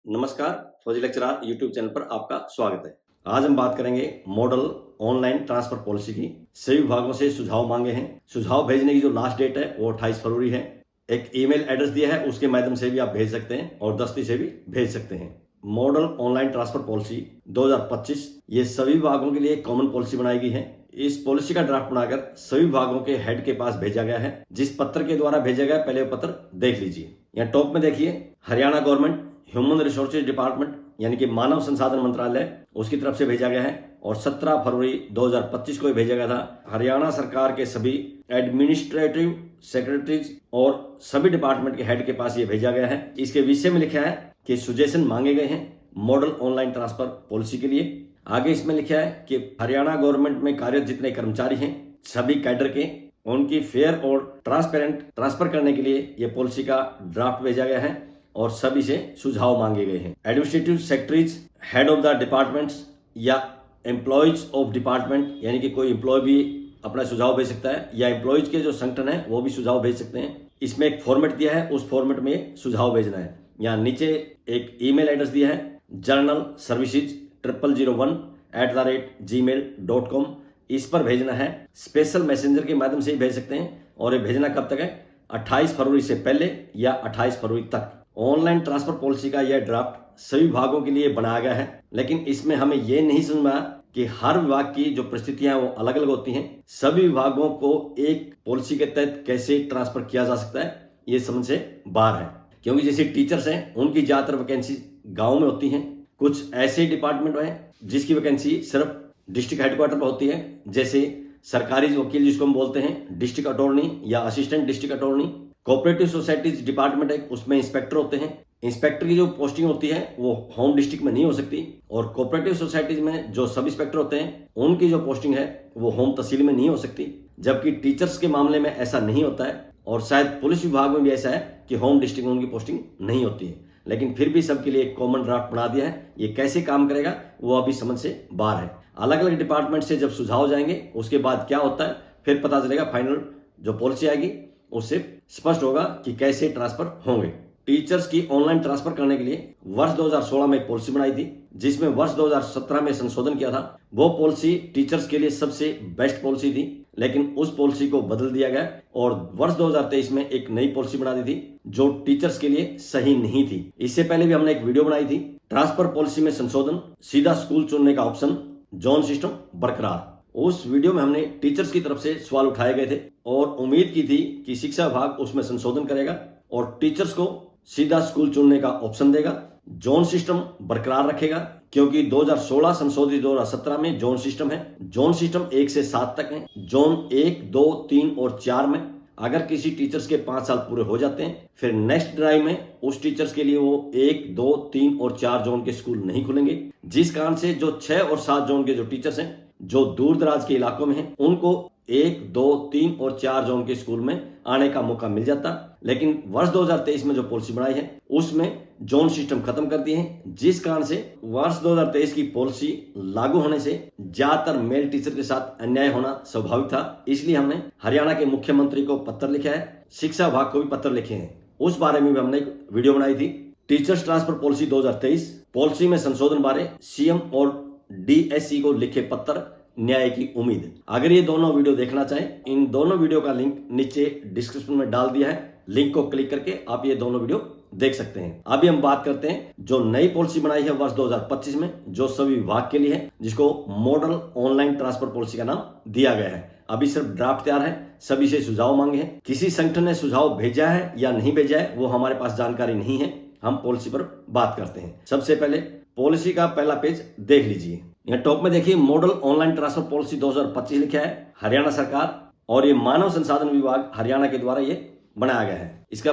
नमस्कार, फौजी lecturer YouTube channel पर आपका स्वागत है। आज हम बात करेंगे मॉडल ऑनलाइन ट्रांसफर पॉलिसी की। सभी विभागों से सुझाव मांगे हैं। सुझाव भेजने की जो लास्ट डेट है वो 28 फरवरी है। एक ईमेल एड्रेस दिया है, उसके माध्यम से भी आप भेज सकते हैं और दस्ती से भी भेज सकते हैं। मॉडल ऑनलाइन ट्रांसफर पॉलिसी 2025 ये सभी विभागों के लिए एक कॉमन पॉलिसी बनाई गई है। इस पॉलिसी का ड्राफ्ट बनाकर सभी विभागों के हेड के पास भेजा गया है। जिस पत्र के द्वारा भेजा गया पहले वो पत्र देख लीजिए। यहाँ टॉप में देखिए, Haryana government human resources department यानी कि मानव संसाधन मंत्रालय उसकी तरफ से भेजा गया है और 17 फरवरी 2025 को भेजा गया था। हरियाणा सरकार के सभी एडमिनिस्ट्रेटिव सेक्रेटरीज और सभी डिपार्टमेंट के हेड के पास ये भेजा गया है। इसके विषय में लिखा है कि सुजेशन मांगे गए हैं मॉडल ऑनलाइन ट्रांसफर पॉलिसी के लिए। आगे इसमें लिखा है कि हरियाणा गवर्नमेंट में कार्यरत जितने कर्मचारी हैं सभी कैडर के उनकी फेयर और ट्रांसपेरेंट ट्रांसफर करने के लिए ये पॉलिसी का ड्राफ्ट भेजा गया है और सभी से सुझाव मांगे गए हैं। Administrative secretaries, head of the departments या एम्प्लॉयज ऑफ डिपार्टमेंट यानी कि कोई एम्प्लॉय भी अपना सुझाव भेज सकता है या एम्प्लॉयज के जो संगठन है वो भी सुझाव भेज सकते हैं। इसमें एक फॉर्मेट दिया है, उस फॉर्मेट में सुझाव भेजना है। यहाँ नीचे एक ईमेल एड्रेस दिया है जर्नल सर्विसेज 0001@gmail.com। इस पर भेजना है। स्पेशल मैसेंजर के माध्यम से ही भेज सकते हैं और ये भेजना कब तक है? 28 फरवरी से पहले या 28 फरवरी तक। ऑनलाइन ट्रांसफर पॉलिसी का यह ड्राफ्ट सभी विभागों के लिए बनाया गया है, लेकिन इसमें हमें यह नहीं समझ में आया कि हर विभाग की जो परिस्थितियां वो अलग अलग होती हैं। सभी विभागों को एक पॉलिसी के तहत कैसे ट्रांसफर किया जा सकता है ये समझ से बाहर है। क्योंकि जैसे टीचर्स हैं उनकी ज्यादातर वैकेंसी गाँव में होती है। कुछ ऐसे डिपार्टमेंट हैं जिसकी वैकेंसी सिर्फ डिस्ट्रिक्ट हेडक्वार्टर पर होती है, जैसे सरकारी वकील जिसको हम बोलते हैं, डिस्ट्रिक्ट अटॉर्नी या assistant district attorney. Cooperative societies department है, उसमें इंस्पेक्टर होते हैं। इंस्पेक्टर की जो पोस्टिंग होती है वो होम डिस्ट्रिक्ट में नहीं हो सकती और कोऑपरेटिव सोसाइटीज में जो सब इंस्पेक्टर होते हैं उनकी जो पोस्टिंग है वो होम तहसील में नहीं हो सकती। जबकि टीचर्स के मामले में ऐसा नहीं होता है और शायद पुलिस विभाग में भी ऐसा है कि होम डिस्ट्रिक्ट में उनकी पोस्टिंग नहीं होती है। लेकिन फिर भी सबके लिए एक कॉमन ड्राफ्ट बना दिया है। ये कैसे काम करेगा वो अभी समझ से बाहर है। अलग अलग डिपार्टमेंट से जब सुझाव जाएंगे उसके बाद क्या होता है फिर पता चलेगा। फाइनल जो पॉलिसी आएगी उससे स्पष्ट होगा कि कैसे ट्रांसफर होंगे। टीचर्स की ऑनलाइन ट्रांसफर करने के लिए वर्ष 2016 में एक पॉलिसी बनाई थी, जिसमें वर्ष 2017 में संशोधन किया था। वो पॉलिसी टीचर्स के लिए सबसे बेस्ट पॉलिसी थी, लेकिन उस पॉलिसी को बदल दिया गया और वर्ष 2023 में एक नई पॉलिसी बना दी थी जो टीचर्स के लिए सही नहीं थी। इससे पहले भी हमने एक वीडियो बनाई थी, ट्रांसफर पॉलिसी में संशोधन, सीधा स्कूल चुनने का ऑप्शन, जोन सिस्टम बरकरार। उस वीडियो में हमने टीचर्स की तरफ से सवाल उठाए गए थे और उम्मीद की थी कि शिक्षा विभाग उसमें संशोधन करेगा और टीचर्स को सीधा स्कूल चुनने का ऑप्शन देगा, जोन सिस्टम बरकरार रखेगा। क्योंकि 2016 संशोधित 2017 में जोन सिस्टम है। जोन सिस्टम 1 से 7 तक है। जोन 1, 2, 3 और 4 में अगर किसी टीचर्स के 5 साल पूरे हो जाते हैं फिर नेक्स्ट ड्राइव में उस टीचर्स के लिए वो 1, 2, 3 और 4 जोन के स्कूल नहीं खुलेंगे, जिस कारण से जो 6 और 7 जोन के जो टीचर्स हैं जो दूर दराज के इलाकों में हैं उनको 1, 2, 3 और 4 जोन के स्कूल में आने का मौका मिल जाता। लेकिन वर्ष 2023 में जो पॉलिसी बनाई है उसमें जोन सिस्टम खत्म कर दिए हैं, जिस कारण से वर्ष 2023 की पॉलिसी लागू होने से ज्यादातर मेल टीचर के साथ अन्याय होना स्वाभाविक था। इसलिए हमने हरियाणा के मुख्यमंत्री को पत्र लिखा है, शिक्षा विभाग को भी पत्र लिखे हैं। उस बारे में भी हमने एक वीडियो बनाई थी, टीचर्स ट्रांसफर पॉलिसी 2023, पॉलिसी में संशोधन बारे सीएम और डीएससी को लिखे पत्र, न्याय की उम्मीद। अगर ये दोनों वीडियो देखना चाहें, इन दोनों वीडियो का लिंक नीचे डिस्क्रिप्शन में डाल दिया है। लिंक को क्लिक करके आप ये दोनों वीडियो देख सकते हैं। अभी हम बात करते हैं जो नई पॉलिसी बनाई है वर्ष 2025 में, जो सभी विभाग के लिए है, जिसको मॉडल ऑनलाइन ट्रांसफर पॉलिसी का नाम दिया गया है। अभी सिर्फ ड्राफ्ट तैयार है, सभी से सुझाव मांगे हैं। किसी संगठन ने सुझाव भेजा है या नहीं भेजा है वो हमारे पास जानकारी नहीं है। हम पॉलिसी पर बात करते हैं। सबसे पहले पॉलिसी का पहला पेज देख लीजिए। यहाँ टॉप में देखिए मॉडल ऑनलाइन ट्रांसफर पॉलिसी 2025 लिखा है, हरियाणा सरकार, और ये मानव संसाधन विभाग हरियाणा के द्वारा ये बनाया गया है। इसका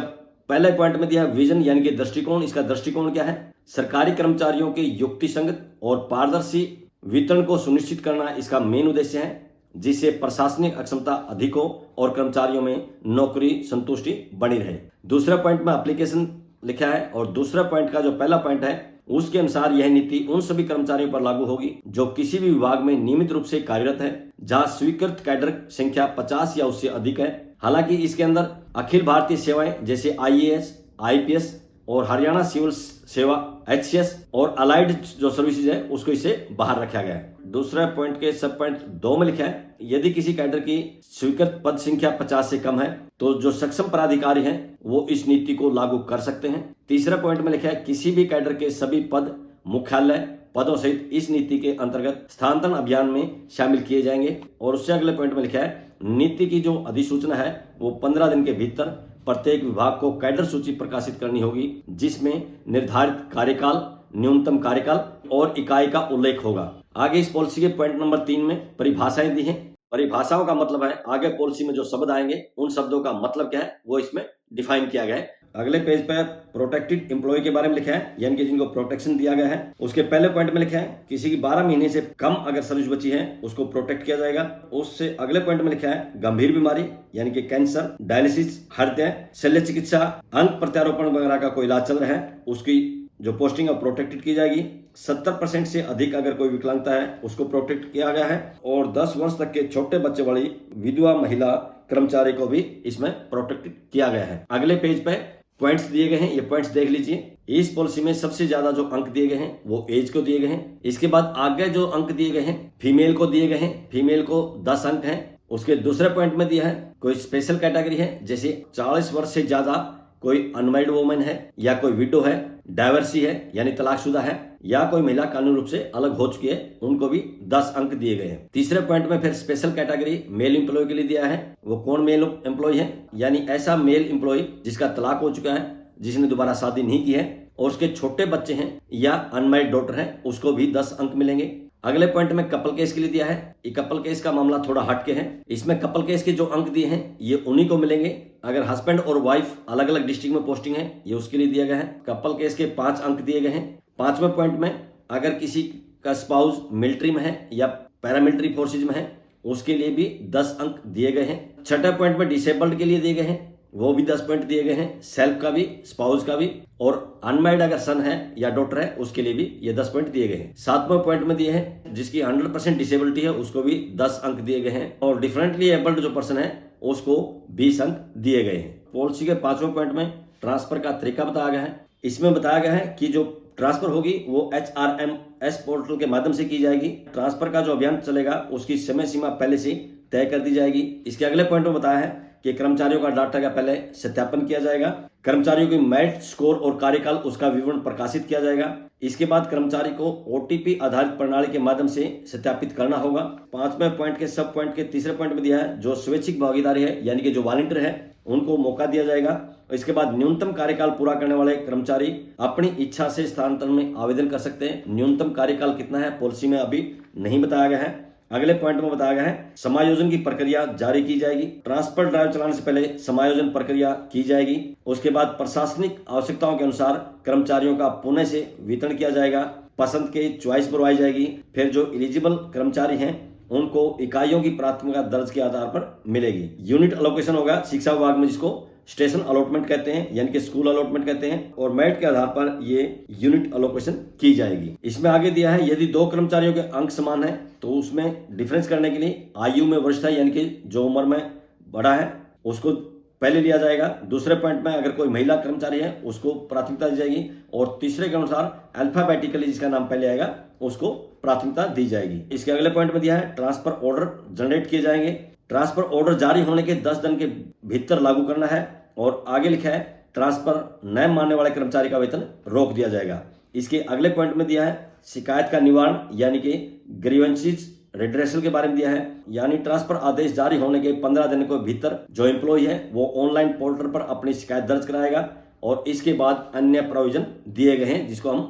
पहले पॉइंट में दिया है विजन यानी कि दृष्टिकोण। इसका दृष्टिकोण क्या है? सरकारी कर्मचारियों के युक्तिसंगत और पारदर्शी वितरण को सुनिश्चित करना इसका मेन उद्देश्य है, जिससे प्रशासनिक अक्षमता अधिक हो और कर्मचारियों में नौकरी संतुष्टि बनी रहे। दूसरा पॉइंट में एप्लीकेशन लिखा है और दूसरा पॉइंट का जो पहला पॉइंट है उसके अनुसार यह नीति उन सभी कर्मचारियों पर लागू होगी जो किसी भी विभाग में नियमित रूप से कार्यरत है, जहां स्वीकृत कैडर संख्या 50 या उससे अधिक है। हालांकि इसके अंदर अखिल भारतीय सेवाएं जैसे आईएएस, आईपीएस और हरियाणा सिविल सेवा HCS और अलाइड जो सर्विसेज है उसको इससे बाहर रखा गया है। दूसरा पॉइंट के सब पॉइंट 2 में लिखा है, यदि किसी कैडर की स्वीकृत पद संख्या 50 से कम है तो जो सक्षम पदाधिकारी हैं वो इस नीति को लागू कर सकते हैं। तीसरा पॉइंट में लिखा है, किसी भी कैडर के सभी पद मुख्यालय पदों सहित इस नीति के अंतर्गत स्थानांतरण अभियान में शामिल किए जाएंगे। और उससे अगले पॉइंट में लिखा है, नीति की जो अधिसूचना है वो 15 दिन के भीतर प्रत्येक विभाग को कैडर सूची प्रकाशित करनी होगी, जिसमें निर्धारित कार्यकाल, न्यूनतम कार्यकाल और इकाई का उल्लेख होगा। आगे इस पॉलिसी के पॉइंट नंबर 3 में परिभाषाएं दी हैं। परिभाषाओं का मतलब है आगे पॉलिसी में जो शब्द आएंगे उन शब्दों का मतलब क्या है वो इसमें डिफाइन किया गया है। अगले पेज पर प्रोटेक्टेड एम्प्लॉय के बारे में लिखा है, यानी कि जिनको प्रोटेक्शन दिया गया है। उसके पहले पॉइंट में लिखा है, किसी की 12 महीने से कम अगर सर्विस बची है उसको प्रोटेक्ट किया जाएगा। उससे अगले पॉइंट में लिखा है, गंभीर बीमारी यानी कि कैंसर, डायलिसिस, हृदय, शल्य चिकित्सा, अंग प्रत्यारोपण वगैरह का कोई इलाज चल रहा है उसकी जो पोस्टिंग है प्रोटेक्टेड की जाएगी। 70% से अधिक अगर कोई विकलांगता है उसको प्रोटेक्ट किया गया है। और 10 वर्ष तक के छोटे बच्चे वाली विधवा महिला कर्मचारी को भी इसमें प्रोटेक्ट किया गया है। अगले पेज पे पॉइंट्स दिए गए हैं, ये पॉइंट्स देख लीजिए। इस पॉलिसी में सबसे ज्यादा जो अंक दिए गए हैं वो एज को दिए गए हैं। इसके बाद आगे जो अंक दिए गए हैं फीमेल को दिए गए हैं, फीमेल को 10 अंक हैं। उसके दूसरे पॉइंट में दिया है कोई स्पेशल कैटेगरी है, जैसे 40 वर्ष से ज्यादा कोई अनमैरिड वुमेन है या कोई विडो है, डाइवर्सी है यानी तलाकशुदा है, या कोई महिला कानूनी रूप से अलग हो चुकी है, उनको भी 10 अंक दिए गए हैं। तीसरे पॉइंट में फिर स्पेशल कैटेगरी मेल एम्प्लॉय के लिए दिया है। वो कौन मेल एम्प्लॉय है, यानी ऐसा मेल एम्प्लॉय जिसका तलाक हो चुका है, जिसने दोबारा शादी नहीं की है और उसके छोटे बच्चे हैं या अनमैरिड डॉटर है, उसको भी 10 अंक मिलेंगे। अगले पॉइंट में कपल केस के लिए दिया है। ये कपल केस का मामला थोड़ा हटके है। इसमें कपल केस के जो अंक दिए हैं ये उन्हीं को मिलेंगे अगर हस्बैंड और वाइफ अलग अलग डिस्ट्रिक्ट में पोस्टिंग है, ये उसके लिए दिया गया है। कपल केस के 5 अंक दिए गए हैं। 5वें पॉइंट में अगर किसी का स्पाउस मिलिट्री में है या पैरामिलिट्री फोर्सेज में है उसके लिए भी 10 अंक दिए गए हैं। 6ठे पॉइंट में डिसेबल्ड के लिए दिए गए हैं, वो भी 10 पॉइंट दिए गए हैं, सेल्फ का भी, स्पाउस का भी, और अनमैरिड अगर सन है या डॉटर है उसके लिए भी ये 10 पॉइंट दिए गए हैं। 7वें पॉइंट में दिए हैं जिसकी 100% डिसेबिलिटी है उसको भी 10 अंक दिए गए हैं, और डिफरेंटली एबल्ड जो पर्सन है उसको 20 अंक दिए गए हैं। पॉलिसी के 5वें पॉइंट में ट्रांसफर का तरीका बताया गया है। इसमें बताया गया है कि जो ट्रांसफर होगी वो HRMS पोर्टल के माध्यम से की जाएगी। ट्रांसफर का जो अभियान चलेगा उसकी समय सीमा पहले से तय कर दी जाएगी। इसके अगले पॉइंट में बताया है कि कर्मचारियों का डाटा का पहले सत्यापन किया जाएगा, कर्मचारियों की मेरिट स्कोर और कार्यकाल उसका विवरण प्रकाशित किया जाएगा। इसके बाद कर्मचारी को OTP आधारित प्रणाली के माध्यम से सत्यापित करना होगा। 5वें पॉइंट के सब पॉइंट के तीसरे पॉइंट में दिया है जो स्वैच्छिक भागीदारी है यानी कि जो वॉलंटियर है उनको मौका दिया जाएगा। इसके बाद न्यूनतम कार्यकाल पूरा करने वाले कर्मचारी अपनी इच्छा से स्थानांतरण में आवेदन कर सकते हैं। न्यूनतम कार्यकाल कितना है पॉलिसी में अभी नहीं बताया गया है। अगले पॉइंट में बताया गया है समायोजन की प्रक्रिया जारी की जाएगी। ट्रांसफर ड्राइव चलाने से पहले समायोजन प्रक्रिया की जाएगी। उसके बाद प्रशासनिक आवश्यकताओं के अनुसार कर्मचारियों का पुनः से वितरण किया जाएगा, पसंद के चॉइस बनवाई जाएगी। फिर जो एलिजिबल कर्मचारी हैं उनको इकाइयों की प्राथमिकता दर्ज के आधार पर मिलेगी। यूनिट अलोकेशन होगा शिक्षा विभाग में, जिसको स्टेशन अलॉटमेंट कहते हैं यानी कि स्कूल अलॉटमेंट कहते हैं, और मेरिट के आधार पर ये यूनिट अलोकेशन की जाएगी। इसमें आगे दिया है यदि 2 कर्मचारियों के अंक समान है तो उसमें डिफरेंस करने के लिए आयु में वरिष्ठता यानी कि जो उम्र में बड़ा है उसको पहले लिया जाएगा। दूसरे पॉइंट में अगर कोई महिला कर्मचारी है उसको प्राथमिकता दी जाएगी, और तीसरे के अनुसार अल्फाबेटिकली जिसका नाम पहले आएगा उसको प्राथमिकता दी जाएगी। इसके अगले पॉइंट में दिया है ट्रांसफर ऑर्डर जनरेट किए जाएंगे। ट्रांसफर ऑर्डर जारी होने के 10 दिन के भीतर लागू करना है, और आगे लिखा है ट्रांसफर न मानने वाले कर्मचारी का वेतन रोक दिया जाएगा। इसके अगले पॉइंट में दिया है शिकायत का निवारण यानी कि ग्रीवेंसेस रिड्रेसल के बारे में दिया है, यानी ट्रांसफर आदेश जारी होने के 15 दिन के भीतर जो एम्प्लॉय है वो ऑनलाइन पोर्टल पर अपनी शिकायत दर्ज कराएगा, और इसके बाद अन्य प्रोविजन दिए गए हैं जिसको हम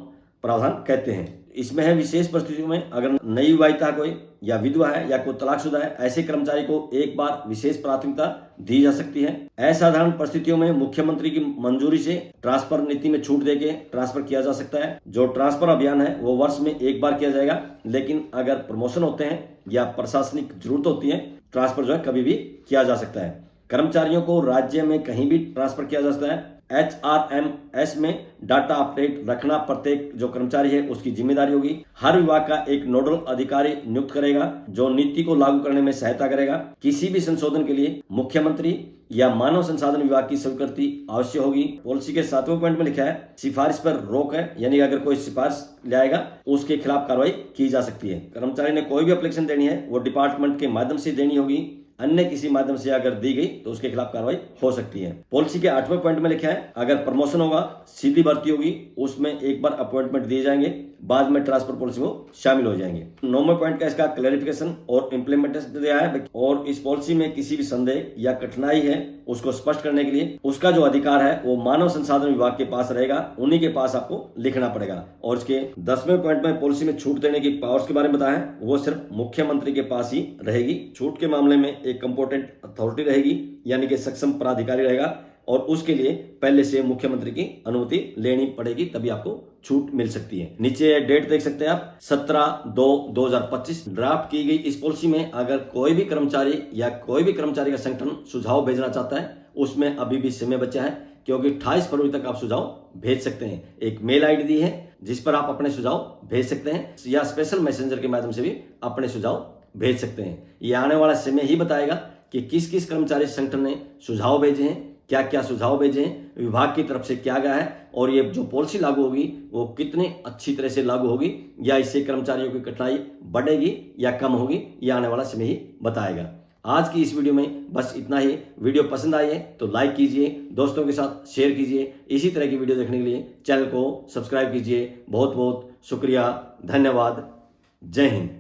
प्रावधान कहते हैं। इसमें है विशेष परिस्थितियों में अगर नई विवाहिता कोई या विधवा है या कोई तलाकशुदा है, ऐसे कर्मचारी को एक बार विशेष प्राथमिकता दी जा सकती है। असाधारण परिस्थितियों में मुख्यमंत्री की मंजूरी से ट्रांसफर नीति में छूट देके ट्रांसफर किया जा सकता है। जो ट्रांसफर अभियान है वो वर्ष में एक बार किया जाएगा, लेकिन अगर प्रमोशन होते हैं या प्रशासनिक जरूरत होती है ट्रांसफर जो है कभी भी किया जा सकता है। कर्मचारियों को राज्य में कहीं भी ट्रांसफर किया जा सकता है, HRMS में डाटा अपडेट रखना प्रत्येक जो कर्मचारी है उसकी जिम्मेदारी होगी। हर विभाग का एक नोडल अधिकारी नियुक्त करेगा जो नीति को लागू करने में सहायता करेगा। किसी भी संशोधन के लिए मुख्यमंत्री या मानव संसाधन विभाग की स्वीकृति अवश्य होगी। पॉलिसी के 7वें पॉइंट में लिखा है सिफारिश पर रोक है, यानी अगर कोई सिफारिश लाएगा उसके खिलाफ कार्रवाई की जा सकती है। कर्मचारी ने कोई भी एप्लीकेशन देनी है वो डिपार्टमेंट के माध्यम से देनी होगी, अन्य किसी माध्यम से अगर दी गई तो उसके खिलाफ कार्रवाई हो सकती है। पॉलिसी के 8वें पॉइंट में लिखा है अगर प्रमोशन होगा, सीधी भर्ती होगी, उसमें एक बार अपॉइंटमेंट दिए जाएंगे, बाद में ट्रांसफर पॉलिसी में शामिल हो जाएंगे। 9वें पॉइंट का इसका क्लैरिफिकेशन और इम्प्लीमेंटेशन दिया है और इस पॉलिसी में किसी भी संदेह या कठिनाई है उसको स्पष्ट करने के लिए उसका जो अधिकार है वो मानव संसाधन विभाग के पास रहेगा, उन्हीं के पास आपको लिखना पड़ेगा। और इसके 10वें पॉइंट में पॉलिसी में छूट देने की पावर्स के बारे में बताया है, वो सिर्फ मुख्यमंत्री के पास ही रहेगी। छूट के मामले में एक कंपोर्टेंट अथॉरिटी रहेगी, यानी कि सक्षम प्राधिकारी रहेगा और उसके लिए पहले से मुख्यमंत्री की अनुमति लेनी पड़ेगी, तभी आपको छूट मिल सकती है। नीचे डेट देख सकते हैं आप 17/2/2025 ड्राफ्ट की गई इस पॉलिसी में अगर कोई भी कर्मचारी या कोई भी कर्मचारी का संगठन सुझाव भेजना चाहता है उसमें अभी भी समय बचा है, क्योंकि 28 फरवरी तक आप सुझाव भेज सकते हैं। एक मेल आईडी दी है जिस पर आप अपने सुझाव भेज सकते हैं या स्पेशल मैसेंजर के माध्यम से भी अपने सुझाव भेज सकते हैं। ये आने वाला समय ही बताएगा कि किस किस कर्मचारी संगठन ने सुझाव भेजे हैं, क्या क्या सुझाव भेजे हैं, विभाग की तरफ से क्या गया है और ये जो पॉलिसी लागू होगी वो कितनी अच्छी तरह से लागू होगी या इससे कर्मचारियों की कठिनाई बढ़ेगी या कम होगी, ये आने वाला समय ही बताएगा। आज की इस वीडियो में बस इतना ही। वीडियो पसंद आई है तो लाइक कीजिए, दोस्तों के साथ शेयर कीजिए। इसी तरह की वीडियो देखने के लिए चैनल को सब्सक्राइब कीजिए। बहुत बहुत शुक्रिया, धन्यवाद, जय हिंद।